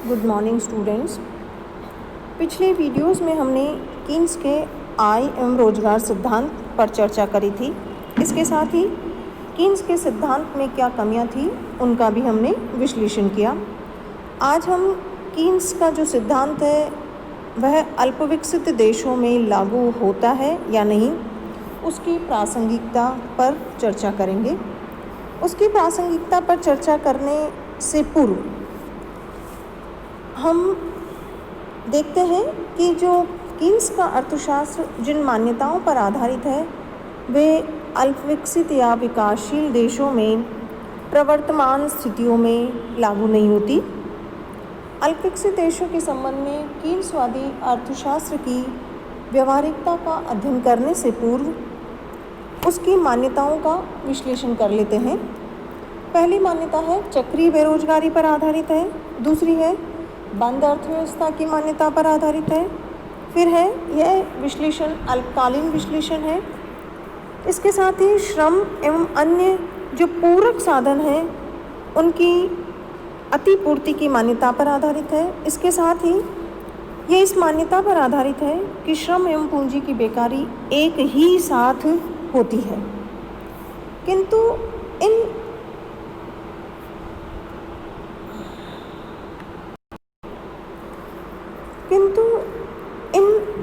Good morning students. पिछले videos में हमने कीन्स के आय एवं रोजगार सिद्धांत पर चर्चा करी थी। इसके साथ ही कीन्स के सिद्धांत में क्या कमियां थी उनका भी हमने विश्लेषण किया। आज हम कीन्स का जो सिद्धांत है वह अल्पविकसित देशों में लागू होता है या नहीं, उसकी प्रासंगिकता पर चर्चा करेंगे। उसकी प्रासंगिकता पर चर्चा करने से पूर्व हम देखते हैं कि जो कीन्स का अर्थशास्त्र जिन मान्यताओं पर आधारित है वे अल्पविकसित या विकासशील देशों में प्रवर्तमान स्थितियों में लागू नहीं होती। अल्पविकसित देशों के संबंध में कीन्सवादी अर्थशास्त्र की व्यवहारिकता का अध्ययन करने से पूर्व उसकी मान्यताओं का विश्लेषण कर लेते हैं। पहली मान्यता है चक्रीय बेरोजगारी पर आधारित है, दूसरी है बंद अर्थव्यवस्था की मान्यता पर आधारित है, फिर है यह विश्लेषण अल्पकालीन विश्लेषण है। इसके साथ ही श्रम एवं अन्य जो पूरक साधन हैं उनकी अतिपूर्ति की मान्यता पर आधारित है। इसके साथ ही ये इस मान्यता पर आधारित है कि श्रम एवं पूंजी की बेकारी एक ही साथ होती है, किंतु इन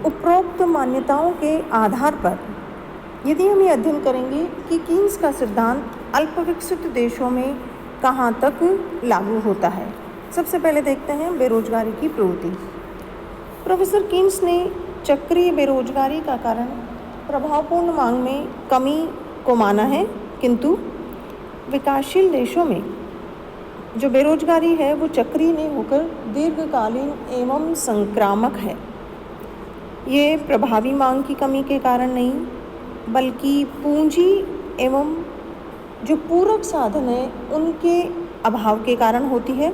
उपरोक्त मान्यताओं के आधार पर यदि हम ये अध्ययन करेंगे कि कीन्स का सिद्धांत अल्पविकसित देशों में कहाँ तक लागू होता है। सबसे पहले देखते हैं बेरोजगारी की प्रवृत्ति। प्रोफेसर कीन्स ने चक्रीय बेरोजगारी का कारण प्रभावपूर्ण मांग में कमी को माना है, किंतु विकासशील देशों में जो बेरोजगारी है वो चक्रीय नहीं होकर दीर्घकालीन एवं संक्रामक है। ये प्रभावी मांग की कमी के कारण नहीं बल्कि पूंजी एवं जो पूरक साधन है उनके अभाव के कारण होती है।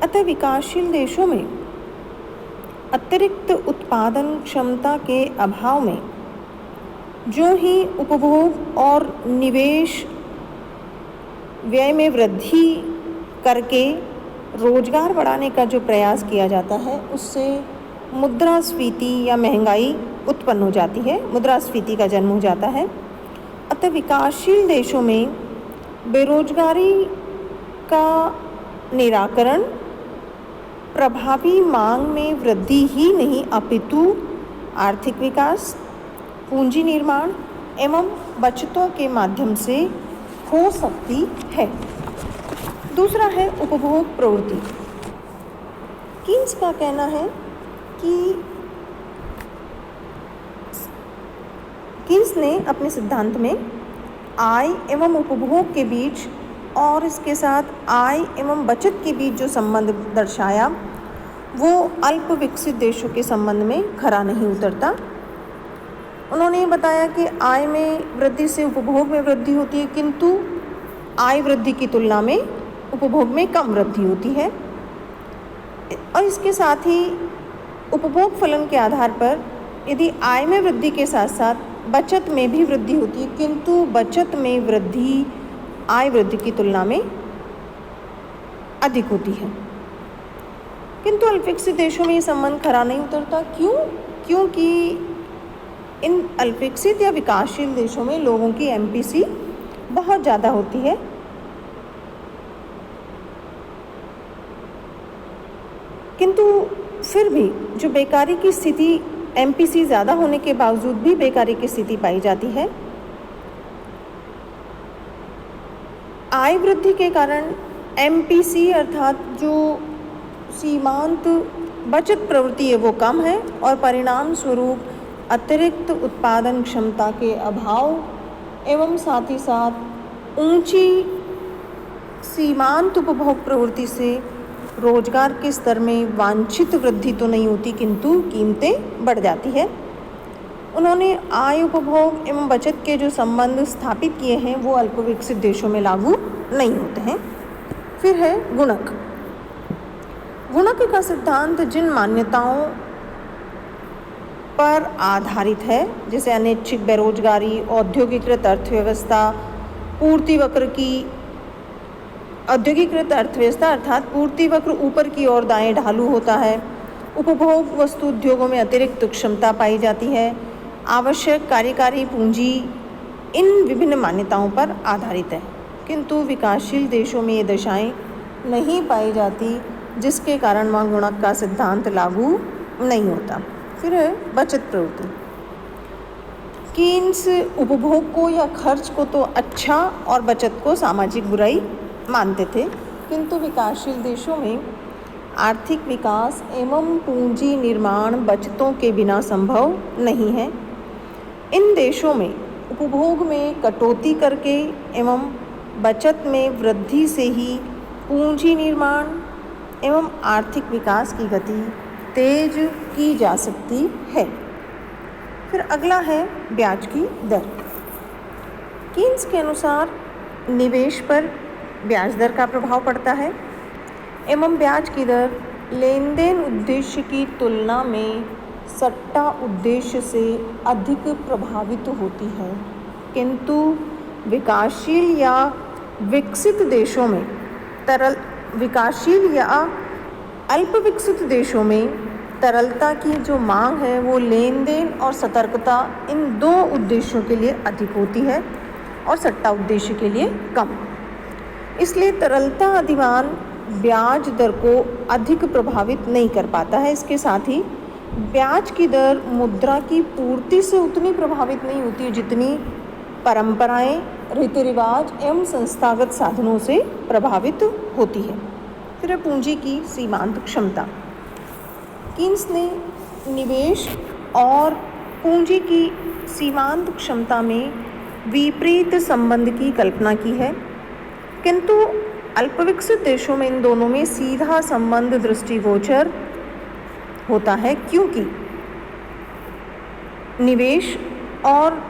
अतः विकासशील देशों में अतिरिक्त उत्पादन क्षमता के अभाव में जो ही उपभोग और निवेश व्यय में वृद्धि करके रोजगार बढ़ाने का जो प्रयास किया जाता है उससे मुद्रास्फीति या महंगाई उत्पन्न हो जाती है, मुद्रास्फीति का जन्म हो जाता है। अतः विकासशील देशों में बेरोजगारी का निराकरण प्रभावी मांग में वृद्धि ही नहीं अपितु आर्थिक विकास, पूंजी निर्माण एवं बचतों के माध्यम से हो सकती है। दूसरा है उपभोग प्रवृत्ति। कीन्स का कहना है कि कीन्स ने अपने सिद्धांत में आय एवं उपभोग के बीच और इसके साथ आय एवं बचत के बीच जो संबंध दर्शाया वो अल्प विकसित देशों के संबंध में खरा नहीं उतरता। उन्होंने ये बताया कि आय में वृद्धि से उपभोग में वृद्धि होती है, किंतु आय वृद्धि की तुलना में उपभोग में कम वृद्धि होती है। और इसके साथ ही उपभोग फलन के आधार पर यदि आय में वृद्धि के साथ साथ बचत में भी वृद्धि होती है, किंतु बचत में वृद्धि आय वृद्धि की तुलना में अधिक होती है। किंतु अल्पविकसित देशों में ये संबंध खरा नहीं उतरता। क्योंकि इन अल्पविकसित या विकासशील देशों में लोगों की एमपीसी बहुत ज़्यादा होती है। किंतु फिर भी जो बेकारी की स्थिति एमपीसी ज़्यादा होने के बावजूद भी बेकारी की स्थिति पाई जाती है। आय वृद्धि के कारण एमपीसी अर्थात जो सीमांत बचत प्रवृत्ति है वो कम है और परिणाम स्वरूप अतिरिक्त उत्पादन क्षमता के अभाव एवं साथ ही साथ ऊंची सीमांत उपभोग प्रवृत्ति से रोजगार के स्तर में वांछित वृद्धि तो नहीं होती, किंतु कीमतें बढ़ जाती है। उन्होंने आय उपभोग एवं बचत के जो संबंध स्थापित किए हैं वो अल्पविकसित देशों में लागू नहीं होते हैं। फिर है गुणक। गुणक का सिद्धांत जिन मान्यताओं पर आधारित है जैसे अनैच्छिक बेरोजगारी, औद्योगिकृत अर्थव्यवस्था, पूर्ति वक्र की औद्योगिकृत अर्थव्यवस्था अर्थात पूर्ति वक्र ऊपर की ओर दाएं ढालू होता है। उपभोग वस्तु उद्योगों में अतिरिक्त क्षमता पाई जाती है। आवश्यक कार्यकारी पूंजी इन विभिन्न मान्यताओं पर आधारित है, किंतु विकासशील देशों में ये दशाएं नहीं पाई जाती, जिसके कारण वहाँ गुणक का सिद्धांत लागू नहीं होता। फिर है बचत प्रवृत्ति। कीन्स उपभोग को या खर्च को तो अच्छा और बचत को सामाजिक बुराई मानते थे, किंतु विकासशील देशों में आर्थिक विकास एवं पूंजी निर्माण बचतों के बिना संभव नहीं है। इन देशों में उपभोग में कटौती करके एवं बचत में वृद्धि से ही पूंजी निर्माण एवं आर्थिक विकास की गति तेज की जा सकती है। फिर अगला है ब्याज की दर। कीन्स के अनुसार निवेश पर ब्याज दर का प्रभाव पड़ता है एवं ब्याज की दर लेन देन उद्देश्य की तुलना में सट्टा उद्देश्य से अधिक प्रभावित होती है, किंतु विकासशील या विकसित देशों में विकासशील या अल्प विकसित देशों में तरलता की जो मांग है वो लेन देन और सतर्कता इन दो उद्देश्यों के लिए अधिक होती है और सट्टा उद्देश्य के लिए कम। इसलिए तरलता अधिमान ब्याज दर को अधिक प्रभावित नहीं कर पाता है। इसके साथ ही ब्याज की दर मुद्रा की पूर्ति से उतनी प्रभावित नहीं होती जितनी परंपराएं, रीति रिवाज एवं संस्थागत साधनों से प्रभावित होती है। फिर पूंजी की सीमांत क्षमता। कीन्स ने निवेश और पूंजी की सीमांत क्षमता में विपरीत संबंध की कल्पना की है, किंतु अल्पविकसित देशों में इन दोनों में सीधा संबंध दृष्टिगोचर होता है, क्योंकि निवेश और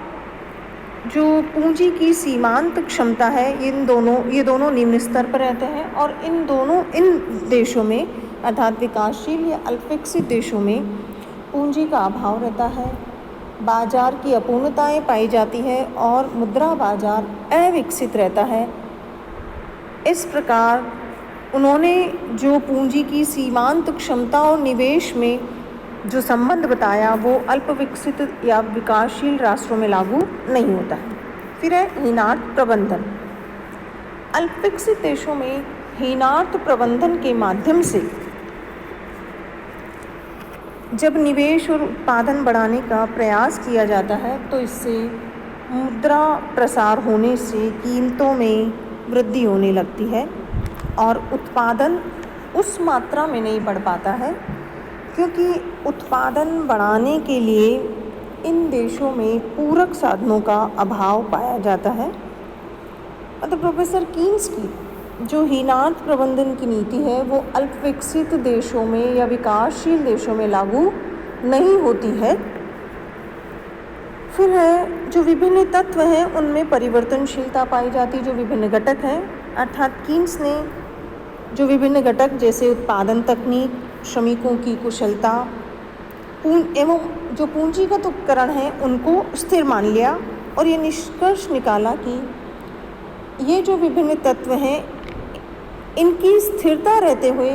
जो पूंजी की सीमांत क्षमता है ये दोनों निम्न स्तर पर रहते हैं और इन देशों में अर्थात विकासशील या अल्पविकसित देशों में पूंजी का अभाव रहता है, बाजार की अपूर्णताएं पाई जाती है और मुद्रा बाजार अविकसित रहता है। इस प्रकार उन्होंने जो पूंजी की सीमांत क्षमता और निवेश में जो संबंध बताया वो अल्प विकसित या विकासशील राष्ट्रों में लागू नहीं होता है। फिर है हीनार्थ प्रबंधन। अल्प विकसित देशों में हीनार्थ प्रबंधन के माध्यम से जब निवेश और उत्पादन बढ़ाने का प्रयास किया जाता है तो इससे मुद्रा प्रसार होने से कीमतों में वृद्धि होने लगती है और उत्पादन उस मात्रा में नहीं बढ़ पाता है, क्योंकि उत्पादन बढ़ाने के लिए इन देशों में पूरक साधनों का अभाव पाया जाता है। मतलब प्रोफेसर कीन्स की जो हीनार्थ प्रबंधन की नीति है वो अल्प विकसित देशों में या विकासशील देशों में लागू नहीं होती है। फिर है जो विभिन्न तत्व हैं उनमें परिवर्तनशीलता पाई जाती, जो विभिन्न घटक हैं, अर्थात कीन्स ने जो विभिन्न घटक जैसे उत्पादन तकनीक, श्रमिकों की कुशलता एवं जो पूंजीगत उपकरण हैं उनको स्थिर मान लिया और ये निष्कर्ष निकाला कि ये जो विभिन्न तत्व हैं इनकी स्थिरता रहते हुए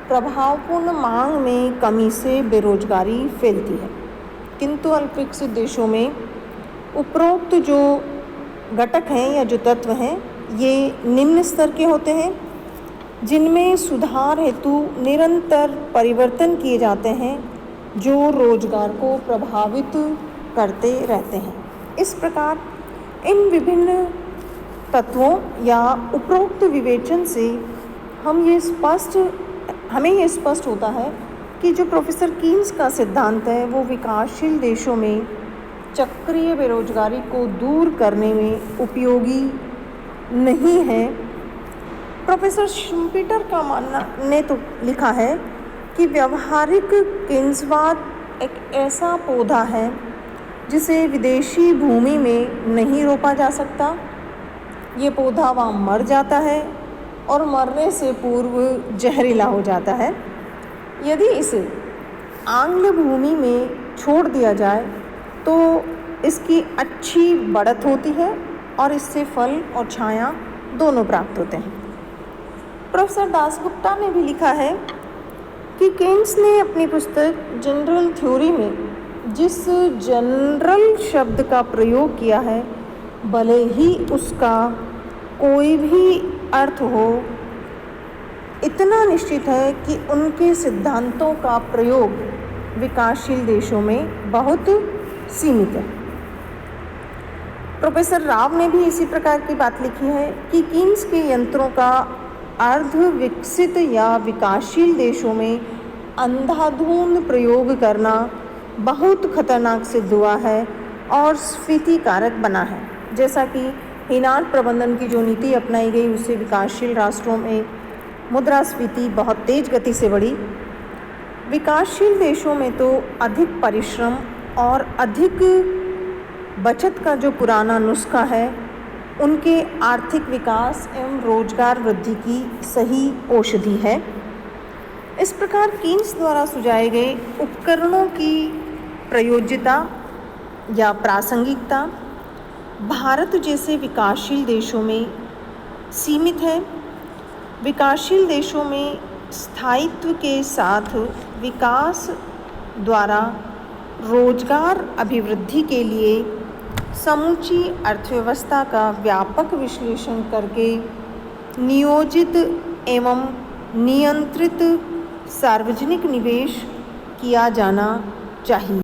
प्रभावपूर्ण मांग में कमी से बेरोजगारी फैलती है, किंतु अल्प विकसित देशों में उपरोक्त जो घटक हैं या जो तत्व हैं ये निम्न स्तर के होते हैं, जिनमें सुधार हेतु निरंतर परिवर्तन किए जाते हैं जो रोजगार को प्रभावित करते रहते हैं। इस प्रकार इन विभिन्न तत्वों या उपरोक्त विवेचन से हमें ये स्पष्ट होता है कि जो प्रोफेसर कीन्स का सिद्धांत है वो विकासशील देशों में चक्रीय बेरोजगारी को दूर करने में उपयोगी नहीं है। प्रोफेसर शुम्पीटर का मानना ने तो लिखा है कि व्यवहारिक कीन्सवाद एक ऐसा पौधा है जिसे विदेशी भूमि में नहीं रोपा जा सकता। ये पौधा वहाँ मर जाता है और मरने से पूर्व जहरीला हो जाता है। यदि इसे आंग्ल भूमि में छोड़ दिया जाए तो इसकी अच्छी बढ़त होती है और इससे फल और छाया दोनों प्राप्त होते हैं। प्रोफेसर दासगुप्ता ने भी लिखा है कि केन्स ने अपनी पुस्तक जनरल थ्योरी में जिस जनरल शब्द का प्रयोग किया है, भले ही उसका कोई भी अर्थ हो, इतना निश्चित है कि उनके सिद्धांतों का प्रयोग विकासशील देशों में बहुत सीमित है। प्रोफेसर राव ने भी इसी प्रकार की बात लिखी है कि कीन्स के यंत्रों का अर्ध विकसित या विकासशील देशों में अंधाधुंध प्रयोग करना बहुत खतरनाक सिद्ध हुआ है और स्फीति कारक बना है। जैसा कि हिनाट प्रबंधन की जो नीति अपनाई गई, उससे विकासशील राष्ट्रों में मुद्रास्फीति बहुत तेज गति से बढ़ी। विकासशील देशों में तो अधिक परिश्रम और अधिक बचत का जो पुराना नुस्खा है, उनके आर्थिक विकास एवं रोजगार वृद्धि की सही औषधि है। इस प्रकार कीन्स द्वारा सुझाए गए उपकरणों की प्रयोज्यता या प्रासंगिकता भारत जैसे विकासशील देशों में सीमित है। विकासशील देशों में स्थायित्व के साथ विकास द्वारा रोजगार अभिवृद्धि के लिए समूची अर्थव्यवस्था का व्यापक विश्लेषण करके नियोजित एवं नियंत्रित सार्वजनिक निवेश किया जाना चाहिए।